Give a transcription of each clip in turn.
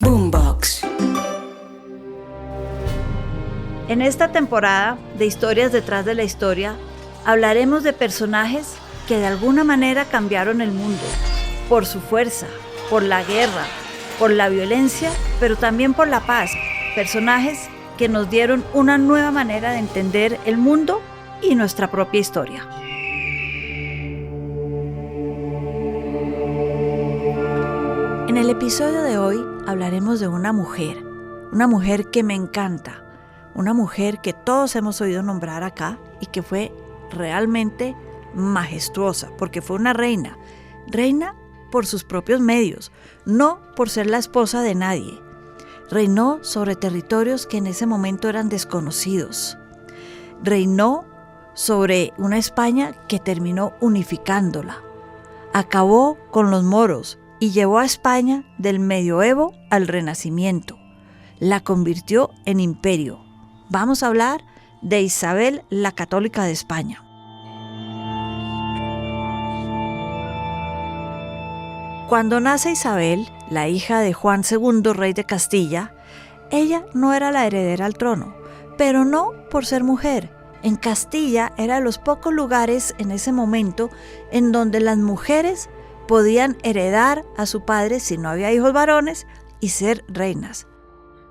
Boombox. En esta temporada de Historias detrás de la historia, hablaremos de personajes que de alguna manera cambiaron el mundo, por su fuerza, por la guerra, por la violencia, pero también por la paz. Personajes que nos dieron una nueva manera de entender el mundo y nuestra propia historia. En el episodio de hoy hablaremos de una mujer que me encanta, una mujer que todos hemos oído nombrar acá y que fue realmente majestuosa, porque fue una reina por sus propios medios, no por ser la esposa de nadie. Reinó sobre territorios que en ese momento eran desconocidos. Reinó sobre una España que terminó unificándola. Acabó con los moros y llevó a España del medioevo al Renacimiento. La convirtió en imperio. Vamos a hablar de Isabel la Católica de España. Cuando nace Isabel, la hija de Juan II, rey de Castilla, ella no era la heredera al trono, pero no por ser mujer. En Castilla era de los pocos lugares en ese momento en donde las mujeres podían heredar a su padre si no había hijos varones y ser reinas.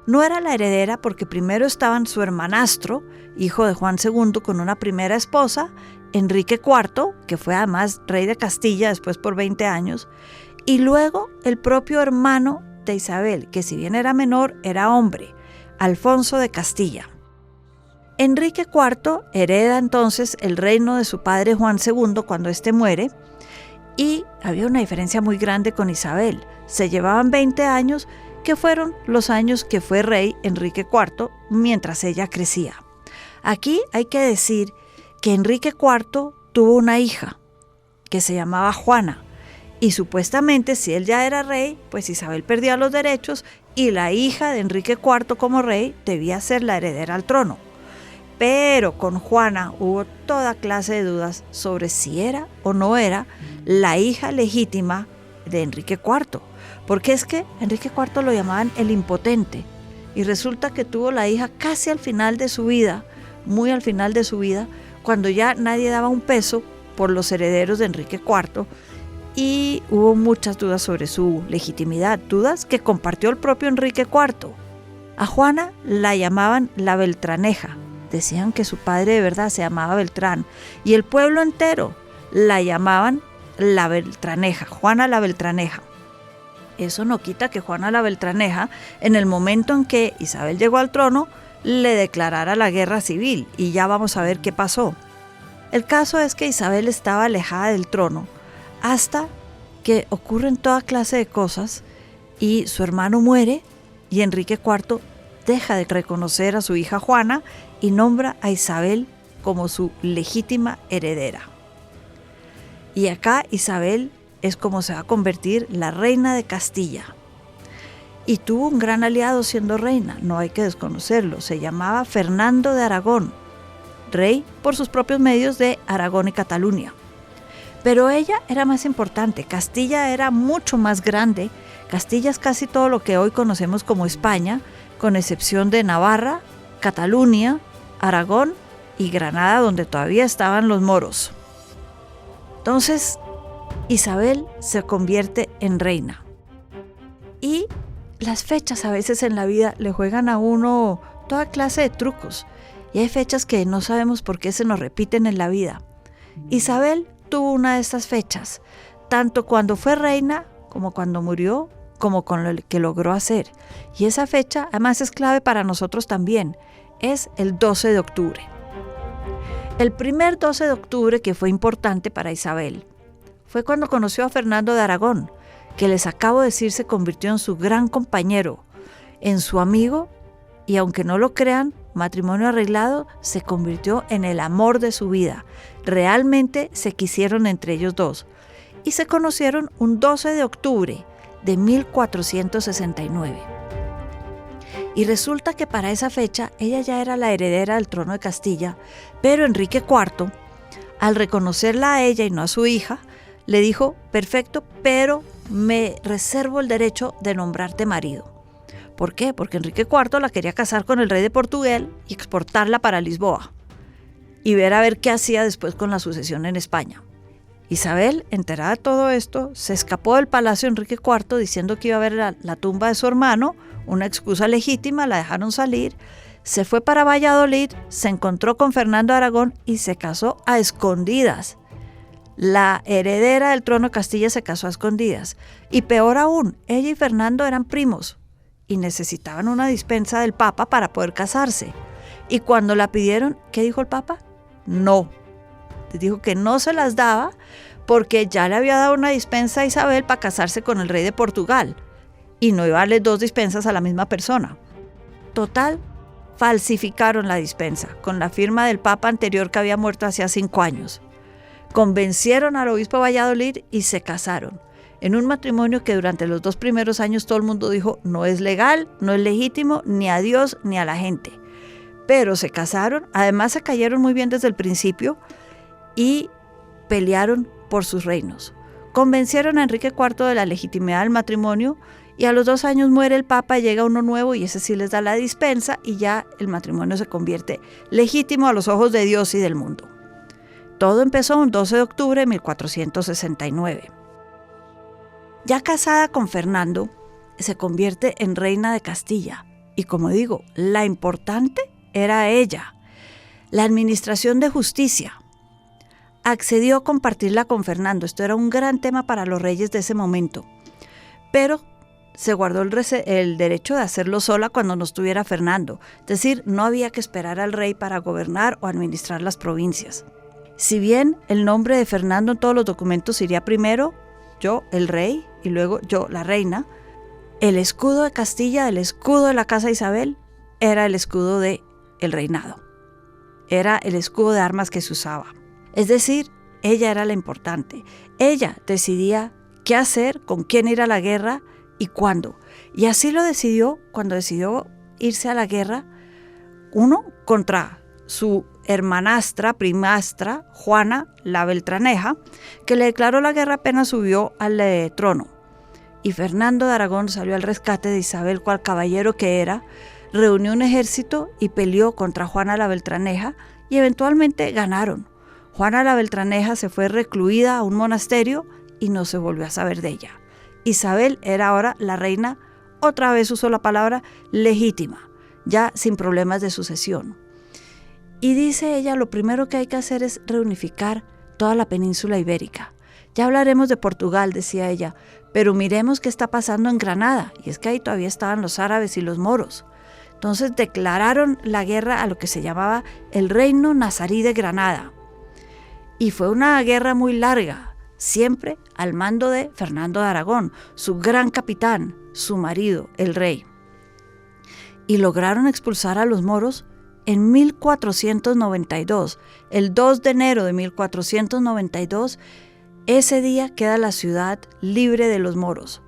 No era la heredera porque primero estaban su hermanastro, hijo de Juan II, con una primera esposa, Enrique IV, que fue además rey de Castilla después por 20 años, y luego el propio hermano de Isabel, que si bien era menor, era hombre, Alfonso de Castilla. Enrique IV hereda entonces el reino de su padre Juan II cuando éste muere, y había una diferencia muy grande con Isabel. Se llevaban 20 años, que fueron los años que fue rey Enrique IV mientras ella crecía. Aquí hay que decir que Enrique IV tuvo una hija que se llamaba Juana, y supuestamente si él ya era rey, pues Isabel perdía los derechos y la hija de Enrique IV como rey debía ser la heredera al trono. Pero con Juana hubo toda clase de dudas sobre si era o no era la hija legítima de Enrique IV, porque es que Enrique IV lo llamaban el impotente, y resulta que tuvo la hija casi al final de su vida, muy al final de su vida, cuando ya nadie daba un peso por los herederos de Enrique IV, y hubo muchas dudas sobre su legitimidad, dudas que compartió el propio Enrique IV. A Juana la llamaban la Beltraneja. Decían que su padre de verdad se llamaba Beltrán, y el pueblo entero la llamaban la Beltraneja, Juana la Beltraneja. Eso no quita que Juana la Beltraneja, en el momento en que Isabel llegó al trono, le declarara la guerra civil, y ya vamos a ver qué pasó. El caso es que Isabel estaba alejada del trono, hasta que ocurren toda clase de cosas, y su hermano muere, y Enrique IV deja de reconocer a su hija Juana y nombra a Isabel como su legítima heredera. Y acá Isabel es como se va a convertir la reina de Castilla. Y tuvo un gran aliado siendo reina, no hay que desconocerlo, se llamaba Fernando de Aragón, rey por sus propios medios de Aragón y Cataluña. Pero ella era más importante, Castilla era mucho más grande. Castilla es casi todo lo que hoy conocemos como España, con excepción de Navarra, Cataluña, Aragón y Granada, donde todavía estaban los moros. Entonces, Isabel se convierte en reina. Y las fechas a veces en la vida le juegan a uno toda clase de trucos. Y hay fechas que no sabemos por qué se nos repiten en la vida. Isabel tuvo una de estas fechas, tanto cuando fue reina, como cuando murió, como con lo que logró hacer. Y esa fecha además es clave para nosotros también, es el 12 de octubre. El primer 12 de octubre que fue importante para Isabel fue cuando conoció a Fernando de Aragón, que les acabo de decir se convirtió en su gran compañero, en su amigo, y aunque no lo crean, matrimonio arreglado, se convirtió en el amor de su vida. Realmente se quisieron entre ellos dos y se conocieron un 12 de octubre de 1469. Y resulta que para esa fecha ella ya era la heredera del trono de Castilla, pero Enrique IV, al reconocerla a ella y no a su hija, le dijo: perfecto, pero me reservo el derecho de nombrarte marido. ¿Por qué? Porque Enrique IV la quería casar con el rey de Portugal y exportarla para Lisboa y ver a ver qué hacía después con la sucesión en España. Isabel, enterada de todo esto, se escapó del palacio de Enrique IV diciendo que iba a ver la tumba de su hermano, una excusa legítima, la dejaron salir, se fue para Valladolid, se encontró con Fernando de Aragón y se casó a escondidas. La heredera del trono de Castilla se casó a escondidas. Y peor aún, ella y Fernando eran primos y necesitaban una dispensa del Papa para poder casarse. Y cuando la pidieron, ¿qué dijo el Papa? No. Dijo que no se las daba porque ya le había dado una dispensa a Isabel para casarse con el rey de Portugal y no iba a darle 2 dispensas a la misma persona. Total, falsificaron la dispensa con la firma del Papa anterior que había muerto hacía 5 años. Convencieron al obispo de Valladolid y se casaron en un matrimonio que durante los 2 primeros años todo el mundo dijo no es legal, no es legítimo ni a Dios ni a la gente. Pero se casaron, además se cayeron muy bien desde el principio y pelearon por sus reinos. Convencieron a Enrique IV de la legitimidad del matrimonio y a los 2 años muere el Papa, llega uno nuevo y ese sí les da la dispensa y ya el matrimonio se convierte legítimo a los ojos de Dios y del mundo. Todo empezó un 12 de octubre de 1469. Ya casada con Fernando, se convierte en reina de Castilla y como digo, la importante era ella. La administración de justicia. Accedió a compartirla con Fernando. Esto era un gran tema para los reyes de ese momento. Pero se guardó el derecho de hacerlo sola cuando no estuviera Fernando. Es decir, no había que esperar al rey para gobernar o administrar las provincias. Si bien el nombre de Fernando en todos los documentos iría primero, yo, el rey, y luego yo, la reina, el escudo de Castilla, el escudo de la casa Isabel, era el escudo del reinado. Era el escudo de armas que se usaba. Es decir, ella era la importante. Ella decidía qué hacer, con quién ir a la guerra y cuándo. Y así lo decidió cuando decidió irse a la guerra, uno, contra su hermanastra, primastra, Juana la Beltraneja, que le declaró la guerra apenas subió al trono. Y Fernando de Aragón salió al rescate de Isabel, cual caballero que era, reunió un ejército y peleó contra Juana la Beltraneja y eventualmente ganaron. Juana la Beltraneja se fue recluida a un monasterio y no se volvió a saber de ella. Isabel era ahora la reina, otra vez usó la palabra legítima, ya sin problemas de sucesión. Y dice ella, lo primero que hay que hacer es reunificar toda la península ibérica. Ya hablaremos de Portugal, decía ella, pero miremos qué está pasando en Granada, y es que ahí todavía estaban los árabes y los moros. Entonces declararon la guerra a lo que se llamaba el Reino Nazarí de Granada. Y fue una guerra muy larga, siempre al mando de Fernando de Aragón, su gran capitán, su marido, el rey. Y lograron expulsar a los moros en 1492, el 2 de enero de 1492, ese día queda la ciudad libre de los moros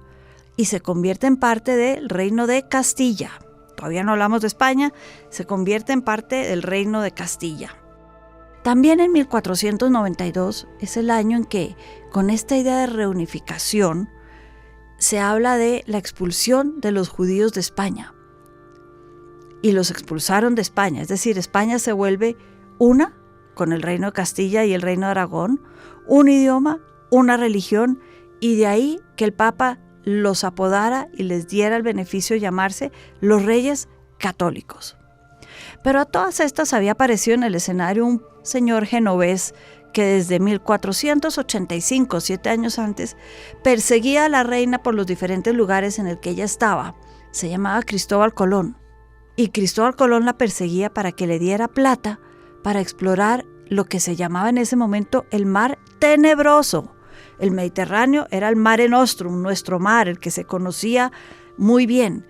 y se convierte en parte del reino de Castilla. Todavía no hablamos de España, se convierte en parte del reino de Castilla. También en 1492 es el año en que, con esta idea de reunificación, se habla de la expulsión de los judíos de España. Y los expulsaron de España, es decir, España se vuelve una con el reino de Castilla y el reino de Aragón, un idioma, una religión, y de ahí que el Papa los apodara y les diera el beneficio de llamarse los Reyes Católicos. Pero a todas estas había aparecido en el escenario un señor genovés que desde 1485, 7 años antes, perseguía a la reina por los diferentes lugares en el que ella estaba. Se llamaba Cristóbal Colón. Y Cristóbal Colón la perseguía para que le diera plata para explorar lo que se llamaba en ese momento el Mar Tenebroso. El Mediterráneo era el Mare Nostrum, nuestro mar, el que se conocía muy bien.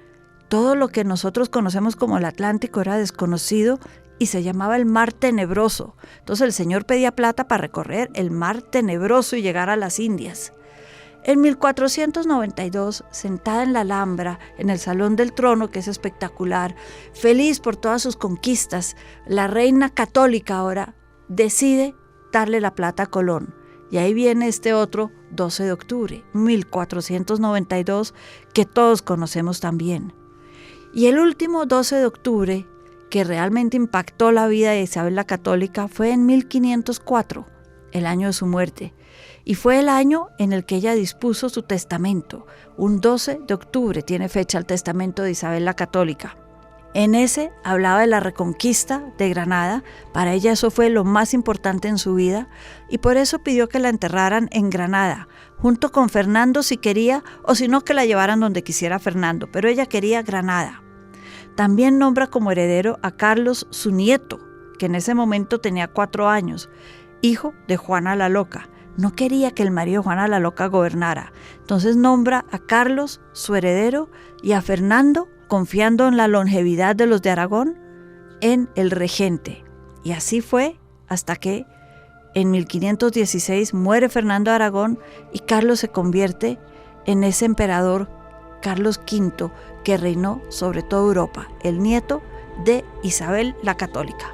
Todo lo que nosotros conocemos como el Atlántico era desconocido y se llamaba el Mar Tenebroso. Entonces el señor pedía plata para recorrer el Mar Tenebroso y llegar a las Indias. En 1492, sentada en la Alhambra, en el Salón del Trono, que es espectacular, feliz por todas sus conquistas, la reina católica ahora decide darle la plata a Colón. Y ahí viene este otro 12 de octubre, 1492, que todos conocemos también. Y el último 12 de octubre, que realmente impactó la vida de Isabel la Católica, fue en 1504, el año de su muerte, y fue el año en el que ella dispuso su testamento. Un 12 de octubre tiene fecha el testamento de Isabel la Católica. En ese hablaba de la reconquista de Granada. Para ella eso fue lo más importante en su vida y por eso pidió que la enterraran en Granada, junto con Fernando si quería, o si no que la llevaran donde quisiera Fernando, pero ella quería Granada. También nombra como heredero a Carlos, su nieto, que en ese momento tenía 4 años, hijo de Juana la Loca. No quería que el marido de Juana la Loca gobernara. Entonces nombra a Carlos, su heredero, y a Fernando, confiando en la longevidad de los de Aragón, en el regente. Y así fue hasta que en 1516 muere Fernando de Aragón y Carlos se convierte en ese emperador Carlos V que reinó sobre toda Europa, el nieto de Isabel la Católica.